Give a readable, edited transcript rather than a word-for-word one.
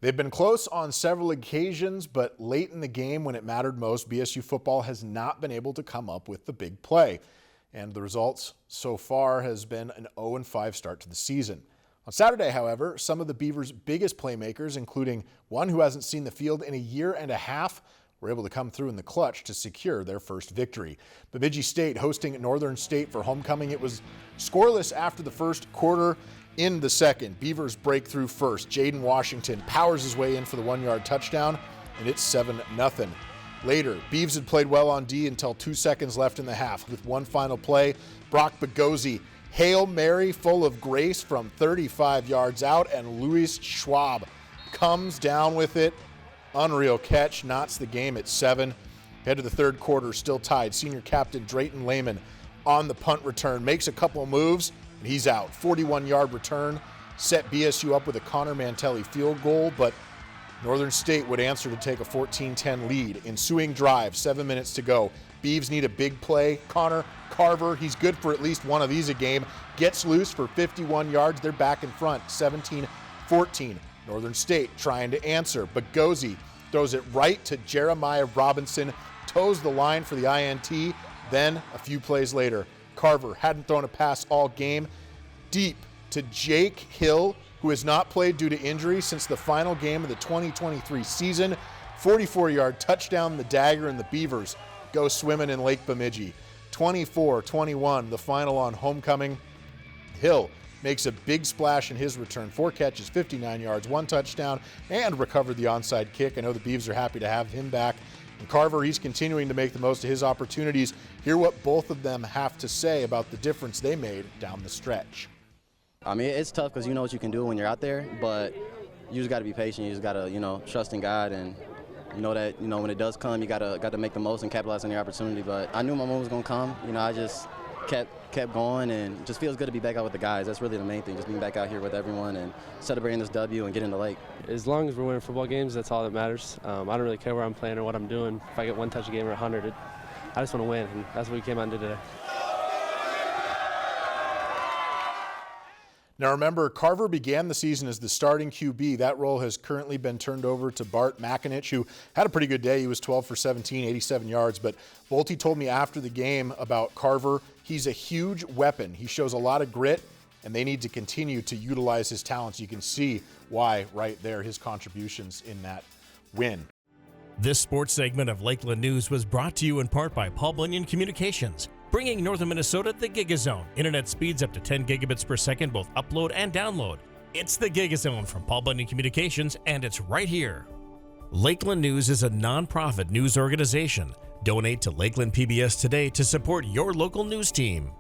They've been close on several occasions, but late in the game when it mattered most, BSU football has not been able to come up with the big play. And the results so far has been an 0-5 start to the season. On Saturday, however, some of the Beavers' biggest playmakers, including one who hasn't seen the field in a year and a half, were able to come through in the clutch to secure their first victory. Bemidji State hosting Northern State for homecoming. It was scoreless after the first quarter. In the second, Beavers break through first. Jaden Washington powers his way in for the 1-yard touchdown, and it's 7-0. Later, Beavs had played well on D until 2 seconds left in the half. With one final play, Brock Bagosi, Hail Mary full of grace from 35 yards out, and Luis Schwab comes down with it. Unreal catch, knots the game at 7. Head to the third quarter, still tied. Senior captain Drayton Lehman on the punt return, makes a couple of moves, and he's out. 41-yard return set BSU up with a Connor Mantelli field goal, but Northern State would answer to take a 14-10 lead. Ensuing drive, 7 minutes to go. Beavs need a big play. Connor Carver, he's good for at least one of these a game, gets loose for 51 yards. They're back in front, 17-14. Northern State trying to answer. Bagosi throws it right to Jeremiah Robinson, toes the line for the INT. Then, a few plays later, Carver hadn't thrown a pass all game. Deep to Jake Hill, who has not played due to injury since the final game of the 2023 season. 44-yard touchdown, the dagger, and the Beavers go swimming in Lake Bemidji. 24-21, the final on homecoming. Hill makes a big splash in his return. 4 catches, 59 yards, 1 touchdown, and recovered the onside kick. I know the Beavs are happy to have him back. And Carver, he's continuing to make the most of his opportunities. Hear what both of them have to say about the difference they made down the stretch. I mean, it's tough because you know what you can do when you're out there, but you just got to be patient. You just got to, trust in God, and you know that, when it does come, you got to make the most and capitalize on your opportunity. But I knew my moment was going to come. I just kept going, and it just feels good to be back out with the guys. That's really the main thing, just being back out here with everyone and celebrating this W and getting the lake. As long as we're winning football games, that's all that matters. I don't really care where I'm playing or what I'm doing. If I get one touch a game or 100, I just want to win, and that's what we came out and did today. Now remember, Carver began the season as the starting QB. That role has currently been turned over to Bart Makinich, who had a pretty good day. He was 12 for 17, 87 yards. But Bolte told me after the game about Carver, he's a huge weapon. He shows a lot of grit, and they need to continue to utilize his talents. You can see why right there, his contributions in that win. This sports segment of Lakeland News was brought to you in part by Paul Bunyan Communications, bringing northern Minnesota the Gigazone. Internet speeds up to 10 gigabits per second, both upload and download. It's the Gigazone from Paul Bunyan Communications, and it's right here. Lakeland News is a nonprofit news organization. Donate to Lakeland PBS today to support your local news team.